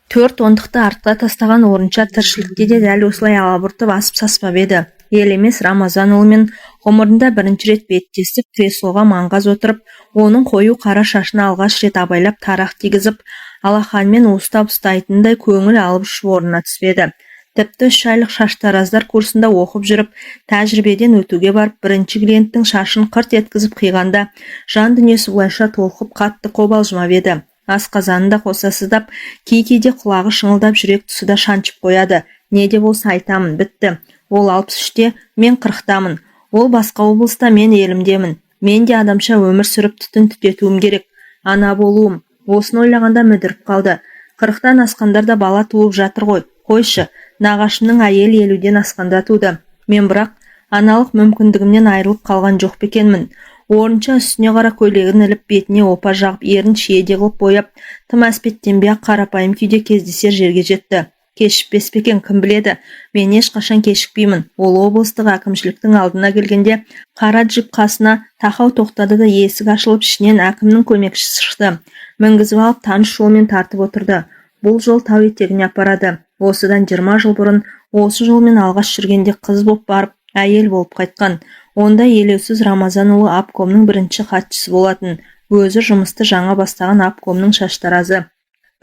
4 ондықты артқа тастаған орынша тіршілікте де дәл осылай алабұртып асып саспап еді. Ел емес Рамазанұлымен ғұмырында бірінші рет беттесіп креслоға маңғаз отырып, оның қою қара шашына алғаш рет абайлап тарақ тигізіп, алақанмен уыстап ұстайтындай көңіл алып ұшып орнына түспеді. Тіпті 3 айлық шаштараздар курсында оқып жүріп, тәжірибеден өтуге барып, бірінші клиенттің шашын қырт еткізіп қиғанда, жан дүниесі бұлайша толқып қатты қобалжымап еді. Асқазанын да қоса сыздап, кейде құлағы шыңылдап, жүрек тұсы да шаншып қояды. Не де болса айтамын, бітті. Ол 63-те, мен 40-тамын. Ол басқа облыста, мен елімдемін. Мен де адамша өмір сүріп түтін түтетуім керек. Ана болуым. Осыны ойлағанда мүдіріп қалды. 40-тан асқандар да бала туып жатыр ғой. Қойшы, нағашымның әйел 50-ден асқанда туды. Мен бірақ аналық мүмкіндігімнен айырылып қалған жоқ бекенмін. Орынша үстіне қара көйлегін іліп, бетіне опа жағып, ерін шиеде қылып бояп, тым әспеттенбей-ақ қарапайым күйде кездесер жерге жетті. Кешікпес пе екен, кім біледі? Мен ешқашан кешікпеймін. Ол облыстық әкімшіліктің алдына келгенде қара джип қасына тақау тоқтады да есік ашылып, ішінен әкімнің көмекшісі шықты. Мінгізіп алып таныш жолмен тартып отырды. Бұл жол тау етегіне апарады. Осыдан 20 жыл бұрын осы жолмен алғаш жүргенде қыз боп барып, әйел болып қайтқан. Онда елеусіз Рамазанұлы обкомның бірінші хатшысы болатын. Өзі жұмысты жаңа бастаған обкомның шаштаразы.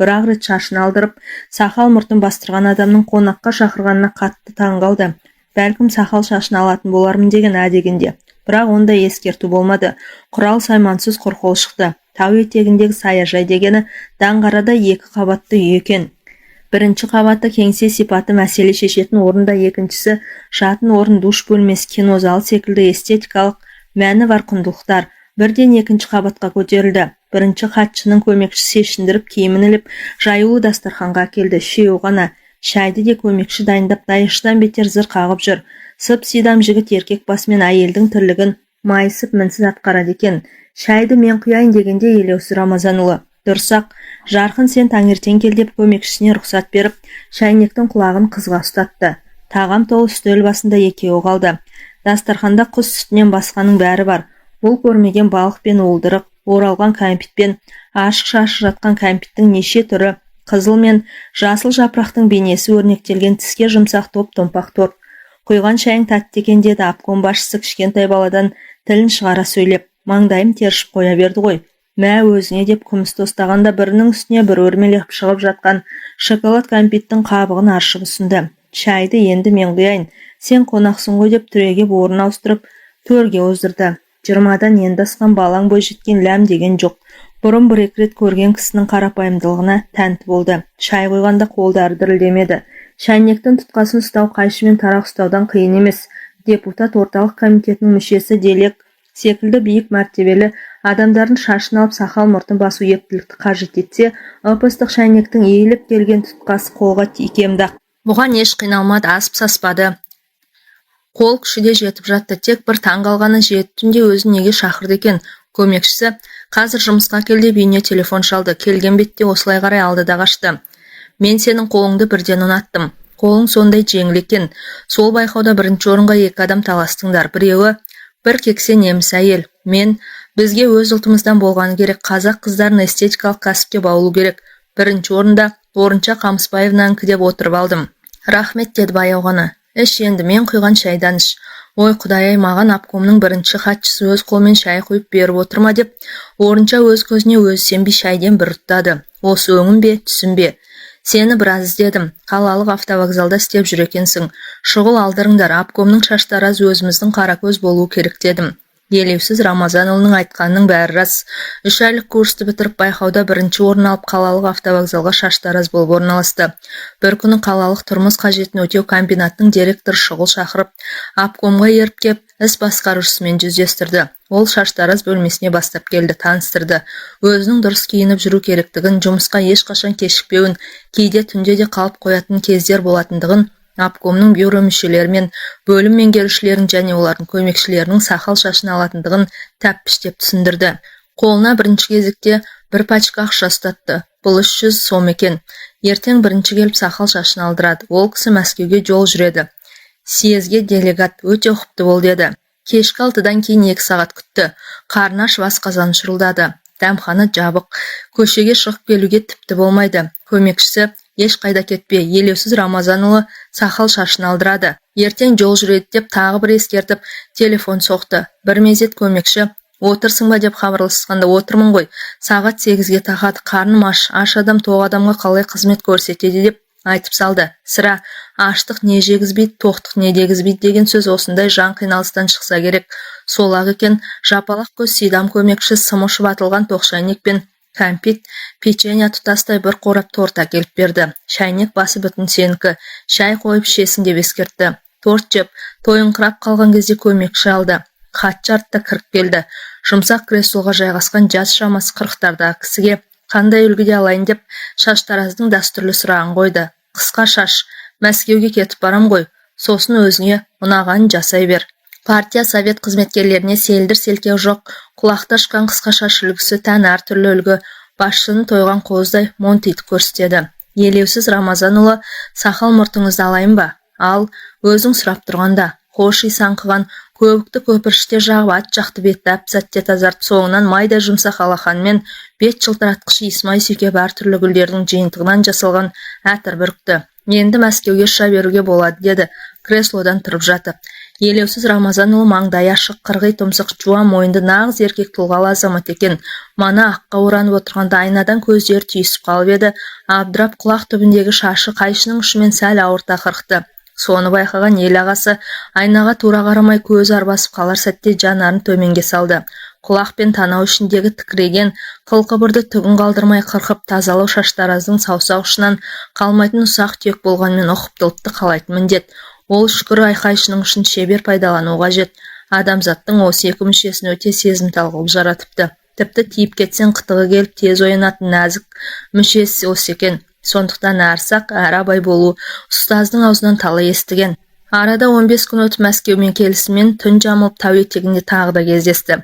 Бір-ақ рет шашын алдырып, сақал мұртын бастырған адамның қонаққа шақырғанына қатты таңғалды. Бәлкім сақал шашын алатын болармын деген әдегенде. Бірақ онда ескерту болмады. Құрал саймансыз құрқол шықты. Тау етегіндегі саяжай дегені Даңғарада 2 қабатты үй екен. Бірінші қабаты кеңсе сипаты мәселе шешетін орында, екіншісі жатын орын, душ бөлмесі, кинозал секілді эстетикалық мәні бар құндылықтар. Бірден екінші қабатқа көтерілді. Бірінші хатшының көмекшісі шешіндіріп, киімін іліп, жаюлы дастарханға келді. Шеу ғана. Шайды де көмекші дайындап, дайыштан бетер зыр қағып жүр. Сып-сидам жігіт еркек басымен әйелдің тірлігін майысып мінсіз атқарады екен. Шайды мен құяйын дегенде елеусіз Рамазанұлы. Дұрсақ, жарқын сен таңертең кел деп көмекшісіне рұқсат беріп, шайнектің құлағын қызға ұстатты. Тағам толы үстел басында екеуі қалды. Дастарханда құс сүтінен басқаның бәрі бар. Бұл көрмеген балық пен уылдырық, оралған кәмпитпен, ашық-шашық жатқан кәмпиттің неше түрі, қызыл мен жасыл жапырақтың бейнесі өрнектелген тіске жұмсақ топ-томпақ торт. Құйған шайың тәтті екен деді обком басшысы кішкентай баладан тілін шығара сөйлеп. Маңдайым тершіп қоя берді ғой. Мә өзіне деп күміс тостағанда бірінің үстіне бір өрмелеп шығып жатқан шоколад кәмпиттің қабығын аршып ұсынды. Шайды енді мен құяйын, сен қонақсың ғой деп түрегеп орын ауыстырып төрге оздырды. 20-дан енді асқан балаң бой жеткен ләм деген жоқ. Бұрын бір-екі рет көрген кісінің қарапайымдылығына тәнті болды. Шай қойғанда қолдары дірілдемеді. Шәйнектің тұтқасын ұстау қайшы мен тарақ ұстаудан қиын емес. Депутат орталық комитетінің мүшесі Делек секілді биік мәртебелі адамдардың шашын алып сақал мұртын басу ептілікті қажет етсе, ып-ыстық шәйнектің иіліп келген тұтқасы қолға икемді. Бұған еш қиналмады, асып саспады. Қол күші де жетіп жатты. Тек бір таңғалғаны жетінде өзін неге шақырды екен. Көмекшісі қазір жұмысқа кел деп үйіне телефон шалды. Келген бетте осылай қарай алды да қашты. Мен сенің қолыңды бірден ұнаттым. Қолың сондай жеңіл екен. Сол байқауда бірінші орынға 2 адам таластыңдар. Біреуі бір кексе неміс әйел. Мен бізге өз ұлтымыздан болғаны керек. Қазақ қыздарын эстетикалық кәсіпке баулу керек. Бірінші орында Орынша Қамысбаевнанікі деп отырып алдым. Рахмет деді баяу ғана. Іш енді, мен құйған шайдан іш. Ой құдай-ай, маған обкомның бірінші хатшысы өз қолмен шай құйып беріп отырма деп, Орынша өз көзіне өзі сенбей шайден бір ұрттады. Осы өңім бе, түсім бе? Сені біраз іздедім. Қалалық автовокзалда істеп жүр екенсің. Шұғыл алдырыңдар, обкомның шаштараз өзіміздің қаракөз болуы керек дедім. Елеусіз Рамазанұлының айтқанының бәрі рас. 3 айлық курсты бітіріп байқауда бірінші орын алып қалалық автовокзалға шаштараз болып орналасты. Бір күні қалалық тұрмыс қажетін өтеу комбинатының директоры шұғыл шақырып, обкомға еріп кеп, іс басқарушысымен жүздестірді. Ол шаштараз бөлмесіне бастап келді, таныстырды. Өзінің дұрыс киініп жүру керектігін, жұмысқа ешқашан кешікпеуін, кейде түнде де қалып қоятын кездер болатындығын, обкомның бюро мүшелері мен бөлім меңгерушілерін және олардың көмекшілерінің сақал шашын алатындығын тәппіштеп түсіндірді. Қолына бірінші кезекте бір пачка ақша ұстатты. Бұл 300 сом екен. Ертең бірінші келіп сақал шашын алдырады. Ол кісі Мәскеуге жол жүреді. Съезге делегат, өте ұқыпты бол деді. Кешкі 6-дан кейін 2 сағат күтті. Қарны ашып асқазаны шырылдады. Дәмхана жабық. Көшеге шығып келуге тіпті болмайды. Көмекшісі еш қайда кетпе, елеусіз Рамазанұлы сақал шашын алдырады. Ертең жол жүреді деп тағы бір ескертіп, телефон соқты. Бір мезет көмекші, отырсың ба деп хабарласқанда отырмын ғой. Сағат 8-ге тақады, қарным аш адам тоқ адамға қалай қызмет көрсетеді деп айтып салды. Сірә аштық не жегізбейді, тоқтық не дегізбейді деген сөз осындай жан қиналыстан шықса керек. Сол-ақ екен, жапалақ көз Сидам көмекші сымышып атылған тоқ шайнек пен кәмпит, печенье тұтастай бір қорап торт әкеліп берді. Шайнек басы бүтін сенікі, шай қойып ішесің деп ескертті. Торт жеп, тойыңқырап қалған кезде көмекші алды. Хатшы артта кіріп келді. Жұмсақ креслоға жайғасқан жас шамасы 40-тардағы кісіге қандай үлгіде алайын деп шаштараздың дәстүрлі сұрағын қойды. Қысқа шаш, Мәскеуге кетіп барам ғой, сосын өзіңе ұнағанын жасай бер. Партия совет қызметкерлеріне селдір селкеу жоқ, құлақты ашқан қысқа шаш үлгісі тән әр түрлі үлгі, басшыны тойған қоздай монтитіп көрсетеді. Елеусіз Рамазанұлы, сақал мұртыңызды алайын ба? Ал, өзің сұрап тұрғанда, қош исаңқыған көбікті көпірште жағып ат жақты бетті әп-сәтте тазарт, соңынан майда жұмсақ алақанмен бет жылтыратқышы Исмай сүйкеп әр түрлі гүлдердің жиынтығынан жасалған әтір бүрікті. Енді Мәскеуге ұша беруге болады деді, креслодан тұрып жатып. Елеусіз Рамазанұлы маңдайы ашық, қырғи тұмсық, жуан мойынды нағыз еркек тұлғалы азамат екен. Мана аққа оранып отырғанда айнадан көздері түйісіп қалып еді, абдырап құлақ түбіндегі шашы қайшының ұшымен сәл ауырта қырықты. Соны байқаған ел ағасы айнаға тура қарамай көз арбасып қалар сәтте жанарын төменге салды. Құлақ пен танау ішіндегі тікіреген қылқыбырды түгін қалдырмай қырқып тазалау шаштараздың саусақ ұшынан қалмайтын ұсақ түйек болғанмен ұқыптылықты қалайтын міндет. Ол шүкір айқайшының үшін шебер пайдалану қажет. Адамзаттың осы екі мүшесін өте сезімтал қылып жаратыпты. Тіпті тиіп кетсең қытығы келіп тез оянатын нәзік мүшесі осы екен. Сондықтан әрсақ, әрі абай болу ұстаздың аузынан талай естіген. Арада 15 күн өтіп Мәскеумен келісімен түн жамылып тау етегінде тағы да кездесті.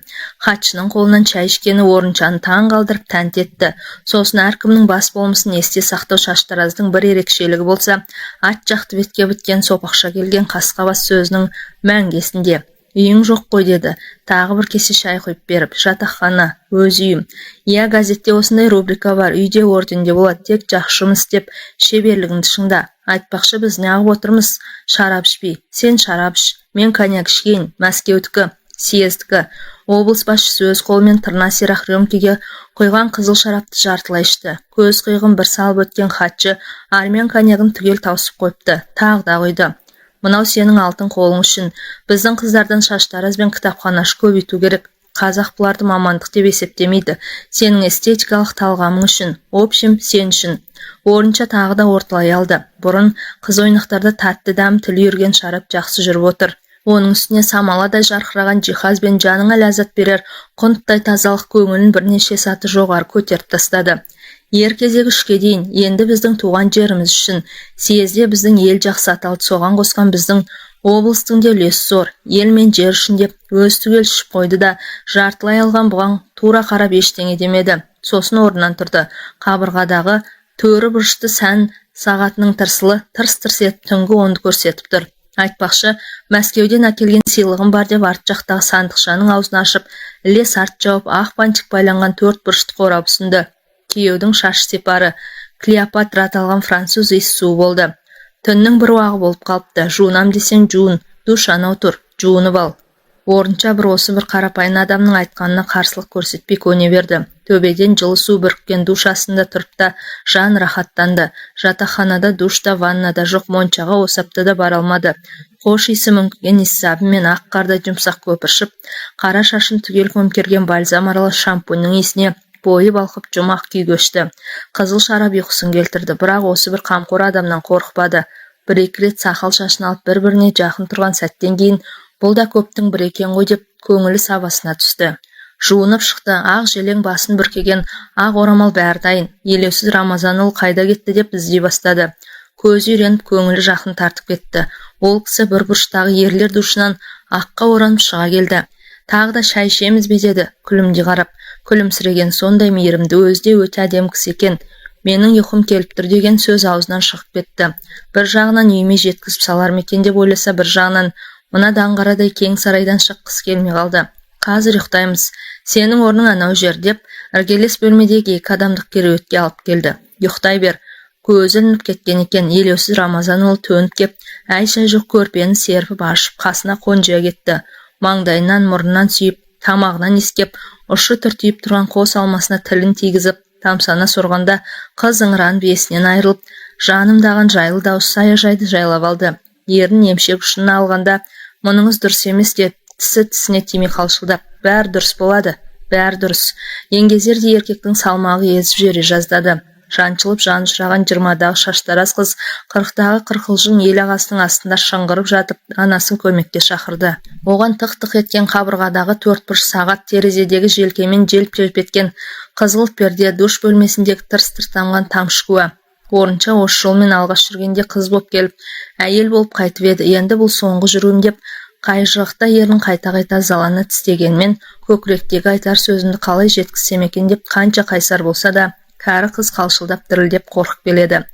Хатшының қолынан шай ішкені орыншаны таң қалдырып тәнт етті. Сосын әркімнің бас болмысын есте сақтау шаштараздың бір ерекшелігі болса, ат жақты бетке біткен сопақша келген қасқабас сөзінің мәңгесінде. Үйің жоқ қой деді. Тағы бір кесе шай құйып беріп, жатақхана, өз үйім. Иә, газетте осындай рубрика бар, үйде орденде болады, тек жақсы жұмыс істеп, шеберлігіңді шыңда. Айтпақшы біз неғып отырмыз, шарап ішпей. Сен шарап іш, мен коньяк ішкейін, Мәскеудікі, съездікі. Облыс басшысы өз қолымен тырна сирақ рюмкеге құйған қызыл шарапты жартылай ішті. Көз қиығын бір салып өткен хатшы армян коньягын түгел таусып қойыпты, тағы да құйды. Мынау сенің алтын қолың үшін. Біздің қыздардан шаштараз бен кітапханашы көбейту керек. Қазақ бұларды мамандық деп есептемейді. Сенің эстетикалық талғамың үшін, общем, сен үшін. Орынша тағы да орталай алды. Бұрын қыз ойнақтарда тәтті дәм тіл үйірген шарап жақсы жүріп отыр. Оның үстіне самаладай жарқыраған жиһаз бен жаныңа ләззат берер құнттай тазалық көңілін бірнеше саты жоғары көтеріп тастады. Ер кезегі үшке дейін, енді біздің туған жеріміз үшін, съезде біздің ел жақсы аталды, соған қосқан біздің облыстың да үлесі зор. Ел мен жер үшін деп өз түгел ішіп қойды да, жартылай алған бұған тура қарап ештеңе демеді. Сосын орнынан тұрды. Қабырғадағы төрі бұрышты сән сағатының тырсылы тырс-тырс етіп түнгі онды көрсетіп тұр. Айтпақшы, Мәскеуден әкелген сыйлығым бар деп арт жақтағы сандықшаның аузын ашып, ілес арт жауып, ақ бантик байланған 4 бұрышты қорап ұсынды. Күйеудің шаш сепары, Клеопатра аталған француз иіссу болды. Түннің бір уағы болып қалыпты. Жуынам десең жуын, душ анау тұр, жуынып ал. Орынша бір осы бір қарапайым адамның айтқанына қарсылық көрсетпей көне берді. Төбеден жылы су бүріккен душ астында тұрып та жан рахаттанды. Жатақханада душта, ваннада жоқ, моншаға осы аптада бара алмады. Қош иісі мүңкіген иссабымен ақ қарда жұмсақ көпіршіп, қара шашын түгел көмкерген бальзам аралас шампуньның иісіне бойы балқып жұмақ күй көшті. Қызыл шарап ұйқысын келтірді, бірақ осы бір қамқор адамнан қорықпады. Бір-екі рет сақал шашын алып бір-біріне жақын тұрған сәттен кейін бұл да көптің бір екен ғой деп көңілі сабасына түсті. Жуынып шықты, ақ желең басын бүркеген ақ орамал бәрі дайын. Елеусіз Рамазанұлы қайда кетті деп іздей бастады. Көзі үйреніп көңілі жақын тартып кетті. Ол кісі бір бұрыштағы ерлер душынан аққа оранып шыға келді. Тағы да шай ішеміз бе деді, күлімдей қарап. Күлімсіреген сондай мейірімді, өзде өте әдемі кісі екен. Менің ұйқым келіп тұр деген сөз аузынан шығып кетті. Бір жағынан үйіме жеткізіп салар мекен деп ойласа, бір жағынан мына даңғарадай кең сарайдан шыққысы келмей қалды. Қазір ұйықтаймыз. Сенің орның анау жер деп іргелес бөлмедегі 2 адамдық кереуетке алып келді. Ұйықтай бер. Көзі ілініп кеткен екен. Елеусіз Рамазанұлы төніп кеп, әй-шәй жоқ көрпені серпіп ашып, қасына қонжия кетті. Маңдайынан, мұрнынан сүйіп, тамағынан иіскеп, ұшы түртиіп тұрған қос алмасына тілін тигізіп, тамсана сорғанда қыз ыңыранып есінен айырылып, жанымдаған жайлы дауыс саяжайды жайлап алды. Ерін емшек ұшына алғанда, мұныңыз дұрыс емес деді, тісі тісіне тимей қалшылдап. Бәрі дұрыс болады, бәрі дұрыс. Еңгезердей еркектің салмағы езіп жібере жаздады. Жаншылып жанышыраған 20-дағы шаштараз қыз 40-дағы қырқылжың ел ағасының астында шыңғырып жатып, анасын көмекке шақырды. Оған тық-тық еткен қабырғадағы 4 сағат, терезедегі желкемен желп-желп еткен қызғылт перде, душ бөлмесіндегі тырс-тырс тамған тамшы куә. Орынша осы жолмен алғаш жүргенде қыз боп келіп, әйел болып қайтып еді. Енді бұл соңғы жүруім деп, қайжықта ерін қайта-қайта заланы тістегенмен, көкіректегі айтар сөзімді қалай жеткізсем екен деп қанша қайсар болса да, кәрі қыз қалшылдап дірілдеп қорқып келеді.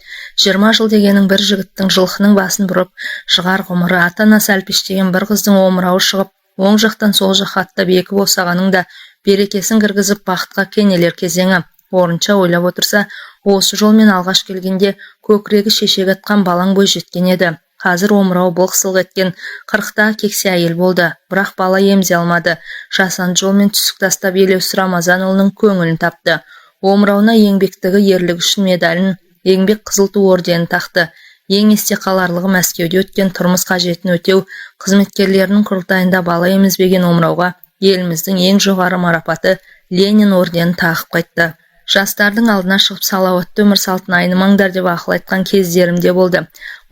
20 жыл дегенің бір жігіттің жылқының басын бұрып, шығар ғұмыры, ата-анасы әлпештеген бір қыздың омырауы шығып, оң жақтан сол жаққа аттап екі босағаның да берекесін кіргізіп бақытқа кенелер кезеңі. Орынша ойлап отырса, осы жолмен алғаш келгенде көкірегі шешек атқан балаң бой жеткен еді. Қазір омырауы былқ-сылқ еткен 40-тағы кексе әйел болды, бірақ бала емзе алмады. Жасанды жолмен түсік тастап Елеусіз Рамазанұлының көңілін тапты. Омырауына еңбектігі ерлігі үшін медалін, еңбек қызыл ту орденін тақты. Ең есте қаларлығы Мәскеуде өткен тұрмыс қажетін өтеу қызметкерлерінің құрылтайында бала емізбеген омырауға еліміздің ең жоғары марапаты Ленин орденін тағып қайтты. Жастардың алдына шығып салауатты өмір салтын айнымаңдар деп ақыл айтқан кездерімде болды.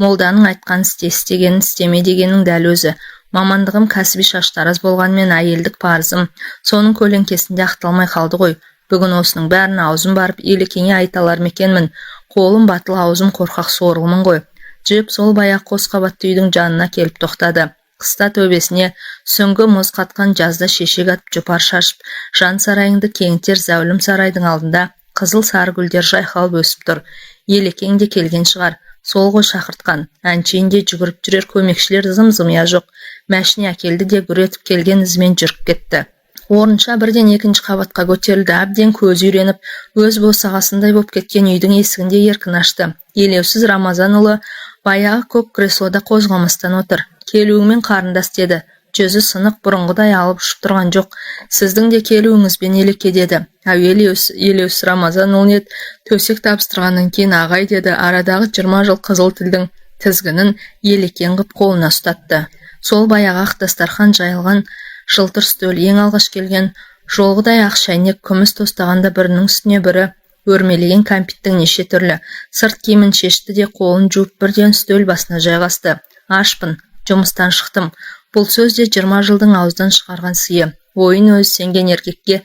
Молданың айтқан істегенін істеме дегенің дәл өзі. Мамандығым кәсіби шаштараз болғанмен әйелдік парызым соның көлеңкесінде ақталмай қалды ғой. Бүгін осының бәрін аузым барып елекеңе айталар мекенмін. Қолым батыл, аузым қорқақ сорлымын ғой. Джип сол баяқ қос қабатты үйдің жанына келіп тоқтады. Қыста төбесіне сүңгі мұз қатқан, жазда шешек атып жұпар шашып, жан сарайыңды кеңітер зәулім сарайдың алдында қызыл сары гүлдер жайқалып өсіп тұр. Елекең де келген шығар. Сол ғой шақыртқан. Әншейінде жүгіріп жүрер көмекшілер зым-зымия жоқ. Мәшіне әкелді де гүр етіп келген ізімен жүріп кетті. Орынша бірден екінші қабатқа көтерілді. Әбден көзі үйреніп, өз босағасындай боп кеткен үйдің есігінде еркін ашты. Елеусіз Рамазанұлы баяғы көк креслода қозғалмастан отыр. Келуіңмен қарындас деді. Жүзі сынық, бұрынғыдай алып ұшып тұрған жоқ. Сіздің де келуіңізбен Елеке деді. Әуелі Елеусіз Рамазанұлы еді. Төсек табыстырғаннан кейін ағай деді. Арадағы 20 жыл қызыл тілдің тізгінін Елекең қып қолына ұстатты. Сол баяғы ақ дастархан жайылған жылтыр стөл, ең алғаш келген жолғыдай ақ шәйнек, күміс тостағанда бірінің үстіне бірі өрмелеген кәмпиттің неше түрлі. Сырт киімін шешті де қолын жуып бірден стөл басына жайғасты. Ашпын, жұмыстан шықтым. Бұл сөз де 20 жылдың ауыздан шығарған сыйы. Ойын өзі сенген еркекке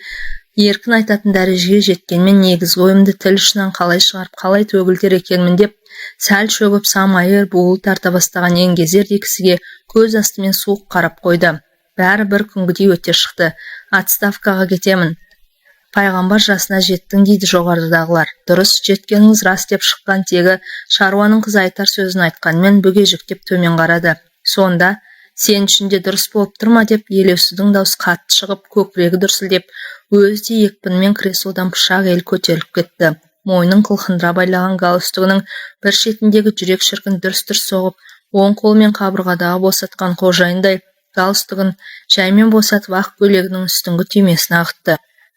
еркін айтатын дәрежеге жеткенмен негізгі ойымды тіл ұшынан қалай шығарып, қалай төгілтер екенмін деп, сәл шөгіп самайыр буыл тарта бастаған еңгезердей кісіге көз астымен суық қарап қойды. Бәрі бір күнгідей өте шықты. Отставкаға кетемін. Пайғамбар жасына жеттің дейді жоғарыдағылар. Дұрыс, жеткеніңіз рас деп шыққан тегі шаруаның қызы айтар сөзін айтқанмен бүге-жүктеп төмен қарады. Сонда сен үшін де дұрыс болып тұрма деп Елеусіздің даусы қатты шығып, көкірегі дүрсілдеп, өзі де екпінмен креслодан пышақ ел көтеріліп кетті. Мойнын қылқындыра байлаған галстугінің бір шетіндегі жүрек шіркін дүрс-дүрс соғып, оң қолмен қабырғадағы босатқан қожайындай галстугын жаймен босатып ақ көйлегінің үстіңгі түймесін ағытты.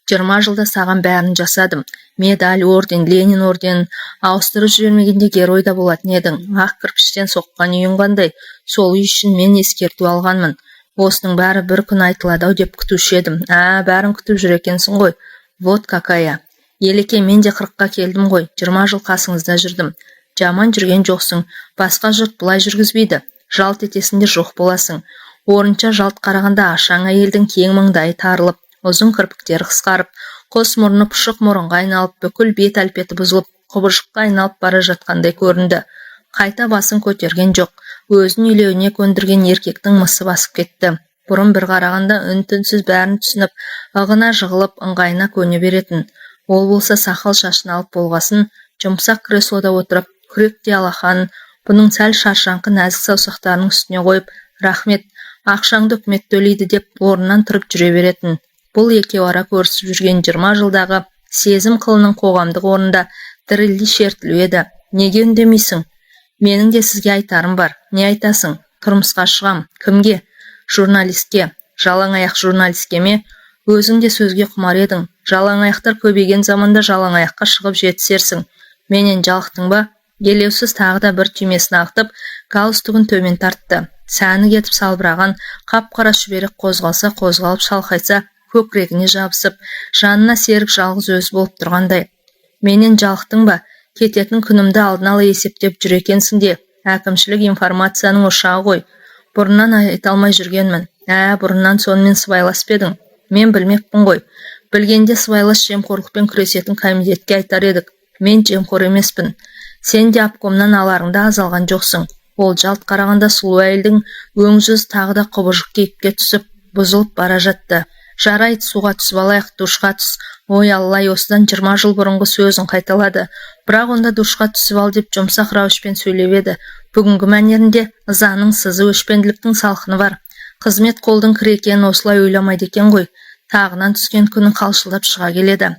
20 жылда саған бәрін жасадым. Медаль, орден, Ленин орденін ауыстырып жібермегенде герой да болатын едің. Ақ кірпіштен соққан үйің қандай. Сол үй үшін мен ескерту алғанмын. Осының бәрі бір күн айтылады-ау деп күтуші едім. Бәрін күтіп жүр екенсің ғой. Вот какая. Елеке, мен де 40-қа келдім ғой. 20 жыл қасыңызда жүрдім. Жаман жүрген жоқсың. Басқа жұрт бұлай жүргізбейді. Жалт етесінде жоқ боласың. Орынша жалт қарағанда ашаң әйелдің кең маңдайы тарылып, ұзын кірпіктері қысқарып, қос мұрны пұшық мұрынға айналып, бүкіл бет әлпеті бұзылып, құбыжыққа айналып бара жатқандай көрінді. Қайта басын көтерген жоқ. Өзін үйлеуіне көндірген еркектің мысы басып кетті. Бұрын бір қарағанда үн-түнсіз бәрін түсініп, ығына жығылып, ыңғайына көне беретін. Ол болса сақал шашын алып болғасын, жұмсақ креслода отырып, күректей алақанын бұның сәл шаршаңқы нәзік саусақтарының үстіне қойып, рахмет, ақшаңды үкімет төлейді деп орнынан тұрып жүре беретін. Бұл екеу ара көрісіп жүрген 20 жылдағы сезім қылының қоғамдық орнында дірілдей шертілу еді. Неге үндемейсің? Менің де сізге айтарым бар. Не айтасың? Тұрмысқа шығам. Кімге? Журналистке. Жалаң аяқ журналистке ме? Өзің де сөзге құмар едің. Жалаң аяқтар көбейген заманда жалаң аяққа шығып жетісерсің. Менен жалықтың ба? Елеусіз тағы да бір түймесін ағытып, галстугын төмен тартты. Сәні кетіп салбыраған, қап-қара шүберек қозғалса, қозғалып шалқайса, көкірегіне жабысып, жанына серік жалғыз өзі болып тұрғандай. Менен жалықтың ба? Кететін күнімді алдын ала есептеп жүр екенсің де. Әкімшілік информацияның ошағы ғой. Бұрыннан айта алмай жүргенмін. Бұрыннан сонымен сыбайлас педің. Мен білмекпін ғой. Білгенде сыбайлас жемқорлықпен күресетін комитетке айтар едік. Мен жемқор емеспін. Сен де обкомнан аларыңда азалған жоқсың. Ол жалт қарағанда сұлу әйелдің өң жүз тағы да құбыжық кейіпке түсіп, бұзылып бара жатты. Жарайды, суға түсіп алайық, душқа түс. Ой Аллай, осыдан 20 жыл бұрынғы сөзін қайталады. Бірақ онда душқа түсіп ал деп жұмсақ рауышпен сөйлеп еді. Бүгінгі мәнерінде ызаның сызы, өшпенділіктің салқыны бар. Қызмет қолдың кір екенін осылай ойламайды екен ғой. Тағынан түскен күні қалшылдап шыға келеді.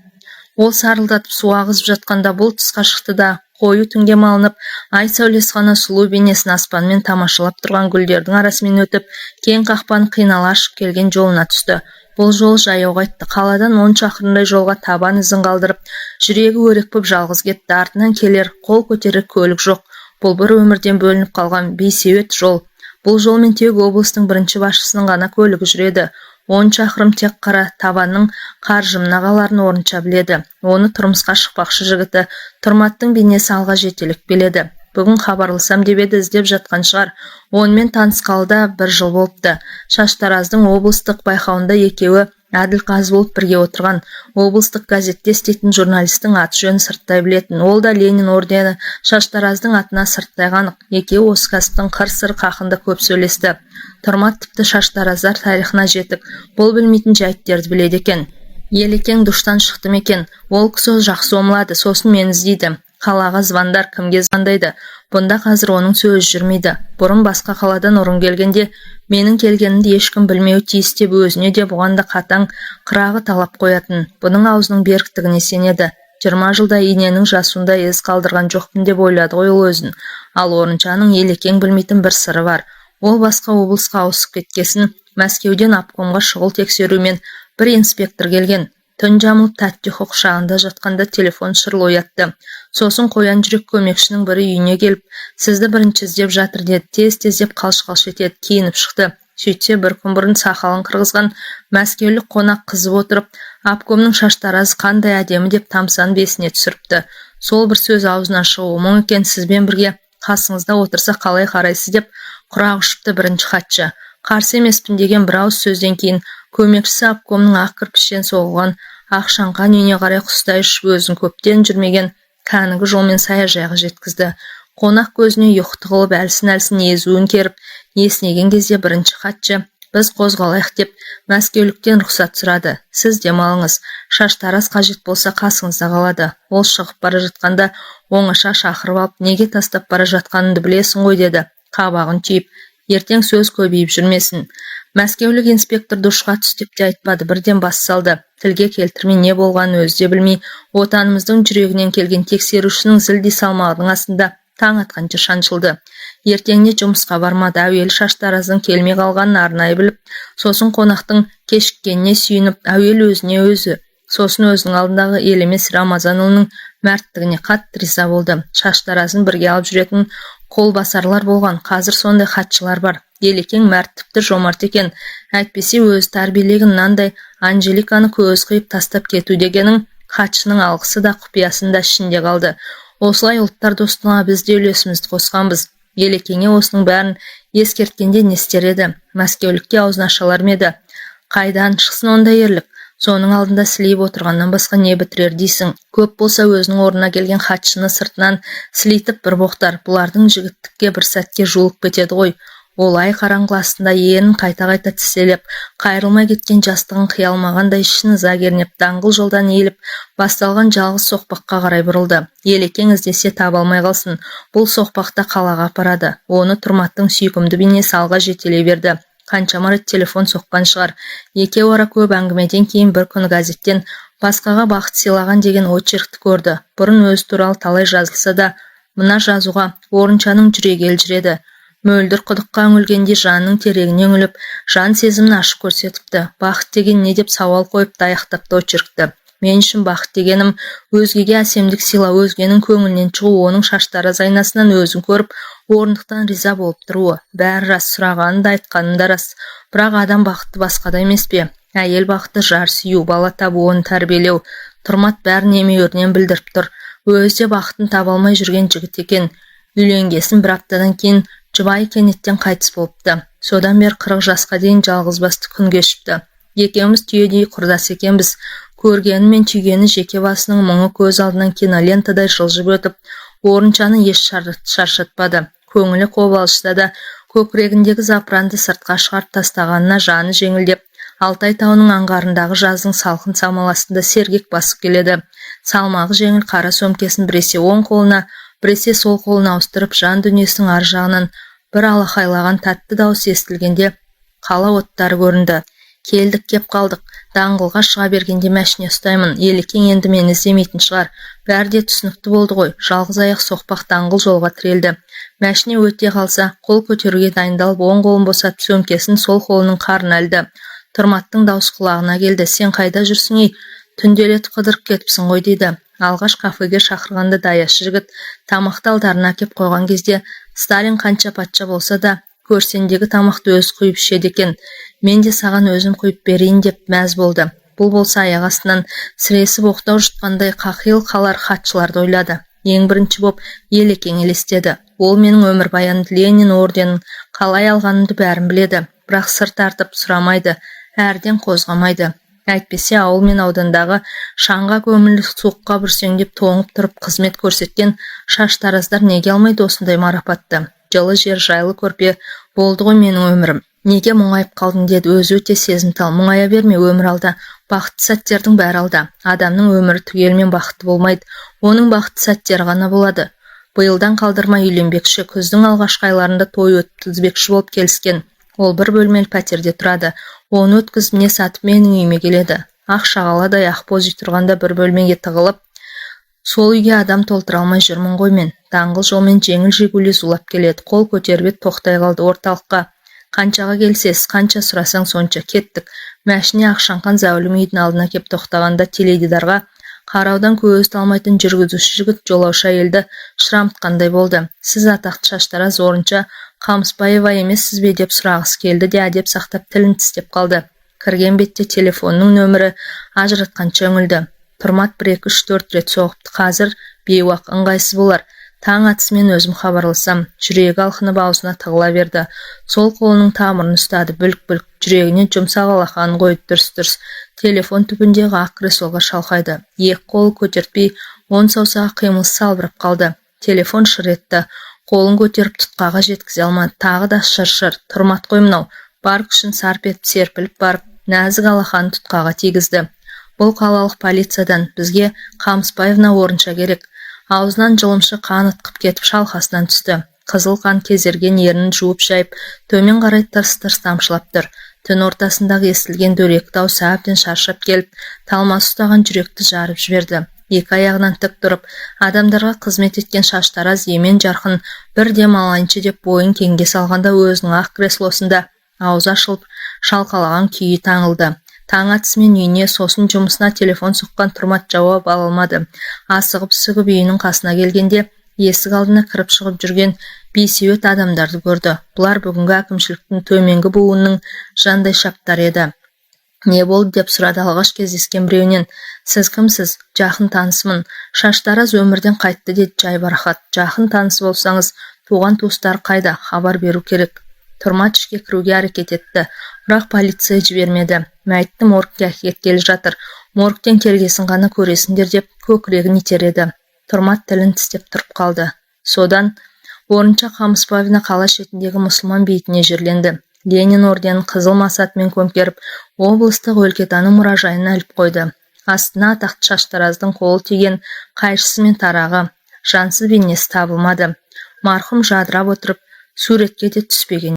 Ол сарылдатып су ағызып жатқанда бұл тысқа шықты да, қою түнге малынып, ай сәулесі ғана сұлу бейнесін аспанмен тамашалап тұрған гүлдердің арасымен өтіп, кең қақпаны қинала ашып келген жолына түсті. Бұл жол жаяу қайтты. Қаладан 10 шақырымдай жолға табан ізін қалдырып, жүрегі өрекпіп жалғыз кетті. Артынан келер, қол көтерер көлік жоқ. Бұл бір өмірден бөлініп қалған бейсеует жол. Бұл жолмен тек облыстың бірінші басшысының ғана көлігі жүреді. 10 шақырым тек қара табанның қаржымнағаларын орынша біледі. Оны тұрмысқа шықпақшы жігіті Тұрматтың бейнесі алға жетелік беледі. Бүгін хабарласам деп еді, іздеп жатқан шығар. Онымен танысқалы да 1 жыл болыпты. Шаштараздың облыстық байқауында екеуі әділқазы болып бірге отырған. Облыстық газетте істейтін журналистің аты жөнін сырттай білетін. Ол да Ленин ордені Шаштараздың атына сырттай қанық. Екеуі осы кәсіптің қыр-сыр хақында көп сөйлесті. Тұрмат тіпті Шаштараздар тарихына жетік. Бұл білмейтін жайттерді біледі екен. Елекең душтан шықты екен. Ол кісі жақсы омылады, сосын мені іздейді. Қалаға звондар, кімге звондайды? Бұнда қазір оның сөзі жүрмейді. Бұрын басқа қаладан ұрын келгенде менің келгенімді ешкім білмеуі тиіс деп өзіне де бұған да қатаң қырағы талап қоятын. Бұның аузының беріктігіне сенеді. 20 жылда иненің жасуында із қалдырған жоқпын деп ойлады ғой ол өзін. Ал Орыншаның Елекең білмейтін бір сыры бар. Ол басқа облысқа ауысып кеткесін, Мәскеуден обкомға шұғыл тексерумен бір инспектор келген. Түн жамылып Тәттіху құшағында жатқанда телефон шырыл оятты. Сосын қоян жүрек көмекшінің бірі үйіне келіп, сізді бірінші іздеп жатыр деді. Тез-тездеп қалш-қалш етеді, киініп шықты. Сөйтсе бір күн бұрын сақалын қырғызған мәскеулік қонақ қызып отырып, обкомның Шаштаразы қандай әдемі деп тамсанып есіне түсіріпті. Сол бір сөз аузынан шығуы мұң екен, сізбен бірге қасыңызда отырса қалай қарайсыз деп құрақ ұшыпты бірінші хатшы. Қарсы емеспін деген бір ауыз сөзден кейін көмекшісі обкомның ақ кірпіштен соғылған ақ шаңқан үйіне қарай құстай ұшып өзін көптен жүрмеген кәнігі жолмен саяжайға жеткізді. Қонақ көзіне ұйқы тығылып әлсін-әлсін езуін керіп, есінеген кезде бірінші хатшы біз қозғалайық деп мәскеуліктен рұқсат сұрады. Сіз демалыңыз, Шаштараз қажет болса қасыңызда қалады. Ол шығып бара жатқанда оңаша шақырып алып, неге тастап бара жатқаныңды білесің ғой деді, қабағын түйіп. Ертең сөз көбейіп жүрмесін. Мәскеулік инспектор душқа түс деп те айтпады, бірден бас салды. Тілге келтірмей не болғанын өзі де білмей, отанымыздың жүрегінен келген тексерушінің зілдей салмағының астында таң атқанша шаншылды. Ертеңіне жұмысқа бармады, әуелі Шаштараздың келмей қалғанын арнайы біліп, сосын қонақтың кешіккеніне сүйініп, әуелі өзіне өзі, сосын өзінің алдындағы Елемес Рамазанұлының мәрттігіне қатты риза болды. Шаштаразын бірге алып жүретін қолбасарлар болған, қазір сондай хатшылар бар. Елекең мәрт тіпті жомарт екен. Әйтпесе өзі тәрбиелеген мынандай Анжеликаны көз қиып тастап кету дегенің хатшының алғысы да құпиясында ішінде қалды. Осылай ұлттар достығына біз де үлесімізді қосқанбыз. Елекеңе осының бәрін ескерткенде не істер еді? Мәскеулікке аузын аша алар ма еді? Қайдан шықсын ондай ерлік? Соның алдында сілейіп отырғаннан басқа не бітірер дейсің? Көп болса өзінің орнына келген хатшыны сыртынан сілейтіп бір боқтар. Бұлардың жігіттікке бір сәтке жуылып кетеді ғой. Ол ай қараңғы астында ерін қайта-қайта тіселеп, қайрылмай кеткен жастығын қия алмағандай ішін ыза кернеп, даңғыл жолдан иіліп, басталған жалғыз соқпаққа қарай бұрылды. Елекең іздесе таба алмай қалсын. Бұл соқпақта қалаға апарады. Оны Тұрматтың сүйкімді бейнесі алға жетелей берді. Қаншама рет телефон соққан шығар. Екеуі ара көп әңгімеден кейін бір күні газеттен басқаға бақыт сыйлаған деген очеркті көрді. Бұрын өзі туралы талай жазылса да, Мына жазуға Орыншаның жүрегі елжіреді. Мөлдір құдыққа үңілгенде жанның терегіне үңіліп, жан сезімін ашып көрсетіпті. Бақыт деген не деп сауал қойып аяқтапты очеркті. Мен үшін бақыт дегенім өзгеге әсемдік сыйлау, өзгенің көңілінен шығу, оның шаштары айнасынан өзін көріп, орындықтан риза болып тұруы. Бәрі рас, сұрағаны да айтқаны да рас. Бірақ адам бақытты басқада емес пе? Әйел бақыты жар сүю, бала табу, оны тәрбиелеу. Тұрмат бәрін емеурінен білдіріп тұр. Өзі де бақытын таба алмай жүрген жігіт екен. Үйленгесін бір аптадан кейін жұбайы кенеттен қайтыс болыпты. Содан бері 40 жасқа дейін жалғызбасты күн кешіпті. Екеуміз түйедей құрдас екенбіз. Көргені мен түйгені жеке басының мұңы көз алдынан кинолентадай жылжып өтіп, Орыншаны еш шаршатпады. Көңілі қобалжыса да, көкірегіндегі запыранды сыртқа шығарып тастағанына жаны жеңілдеп, Алтай тауының аңғарындағы жаздың салқын самаласында сергек басып келеді. Салмағы жеңіл қара сөмкесін біресе оң қолына, біресе сол қолына ауыстырып, жан дүниесінің ар жағынан бір алақайлаған татты дауыс естілгенде қала оттары көрінді. Келдік, кеп қалдық. Даңғылға шыға бергенде мәшіне ұстаймын. Елекең енді мені іздемейтін шығар. Бәрі де түсінікті болды ғой. Жалғыз аяқ соқпақ даңғыл жолға тірелді. Мәшіне өте қалса, қол көтеруге дайындалып, оң қолын босатып, сөмкесін сол қолының қарына ілді. Тұрматтың дауыс құлағына келді. Сен қайда жүрсің ей? Түнделетіп қыдырып кетіпсің ғой дейді. Алғаш кафеге шақырғанда даяшы жігіт тамақты алдарына әкеп қойған кезде Сталин қанша патша болса да көрсендегі тамақты өзі құйып ішеді екен. Мен де саған өзім құйып берейін деп мәз болды. Бұл болса аяқ астынан сіресіп оқтау жұтқандай қақиыл қалар хатшыларды ойлады. Ең бірінші боп Елекең елестеді. Ол менің өмірбаянымды, Ленин орденін қалай алғанымды бәрін біледі. Бірақ сыр тартып сұрамайды, әрден қозғамайды. Әйтпесе ауыл мен аудандағы шаңға көмілі суыққа бүрсеңдеп тоңып тұрып қызмет көрсеткен шаштараздар неге алмайды осындай марапатты? Жылы жер, жайлы көрпе болды ғой менің өмірім. Неге мұңайып қалдың деді, өзі өте сезімтал. Мұңая берме, өмір алда. Бақытты сәттердің бәрі алда. Адамның өмірі түгелмен бақытты болмайды. Оның бақытты сәттері ғана болады. Биылдан қалдырмай үйленбекші, күздің алғашқы айларында той өткізбекші болып келіскен. Ол бір бөлмелі пәтерде тұрады. Оны өткізіп не сатып менің үйіме келеді. Ақ шағаладай ақ боз үй тұрғанда бір бөлмеге тығылып, сол үйге адам толтыра алмай жүрмін ғой мен. Даңғыл жолмен жеңіл жигули зулап келеді. Қол көтеріп тоқтай қалды орталыққа. Қаншаға келсесіз, қанша сұрасаң сонша. Кеттік. Мәшіне ақшаңқан зәулім үйдің алдына кеп тоқтағанда теледидарға қараудан көз талмайтын жүргізуші жігіт жолаушы әйелді шырамытқандай болды. Сіз атақты шаштараз Орынша Қамысбаева емессіз бе деп сұрағысы келді де әдеп сақтап тілін тістеп қалды. Кірген бетте телефонның нөмірі ажыратқанша үңілді. Тұрмат 1-2-3-4 рет соғыпты. Қазір бейуақ, ыңғайсыз болар. Таң атысымен өзім хабарласам. Жүрегі алқынып аузына тығыла берді. Сол қолының тамырын ұстады, бүлк-бүлк. Жүрегіне жұмсақ алақанын қойды, дүрс-дүрс. Телефон түбіндегі ақ креслоға шалқайды. Екі қолы көтертпей, он саусағы қимылсыз салбырап қалды. Телефон шыр етті. Қолын көтеріп тұтқаға жеткізе алмады. Тағы да шыр-шыр. Тұрмат қой мынау. Бар күшін сарп етіп серпіліп барып, нәзік алақанын тұтқаға тигізді. Бұл қалалық полициядан бізге Қамысбаевна Орынша керек. Аузынан жылымшы қан ытқып кетіп шалқасынан түсті. Қызыл қан кезерген ернін жуып шайып, төмен қарай тырс-тырс тамшылап тұр. Түн ортасындағы естілген дөрекі дауыс әбден шаршап келіп, талмасы ұстаған жүректі жарып жіберді. Екі аяғынан тік тұрып, адамдарға қызмет еткен шаштараз емен жарқын бір дем алайыншы деп бойын кеңге салғанда өзінің ақ креслосында аузы ашылып, шалқалаған күйі таңылды. Таң атысымен үйіне, сосын жұмысына телефон соққан Тұрмат жауап ала алмады. Асығып-сүгіп үйінің қасына келгенде, есік алдына кіріп шығып жүрген бейсеует адамдарды көрді. Бұлар бүгінгі әкімшіліктің төменгі буынының жандай шаптары еді. Не болды деп сұрады алғаш кездескен біреуінен. Сіз кімсіз? Жақын танысымын. Шаштараз өмірден қайтты деді жайбарақат. Жақын таныс болсаңыз, туған туыстар қайда? Хабар беру керек. Тұрмат ішке кіруге әрекет етті, бірақ полиция жібермеді. Мәйітті моргке әкеткелі жатыр. Моргтен келгесін ғана көресіңдер деп көкірегін итереді. Тұрмат тілін тістеп тұрып қалды. Содан Орынша Қамысбаевна қала шетіндегі мұсылман бейітіне жерленді. Ленин орденін қызыл масатымен көмкеріп, облыстық өлкетану мұражайына іліп қойды. Астына атақты шаштараздың қолы тиген қайшысы мен тарағы, жансыз бейнесі табылмады. Марқұм жадырап отырып, суретке де түспеген.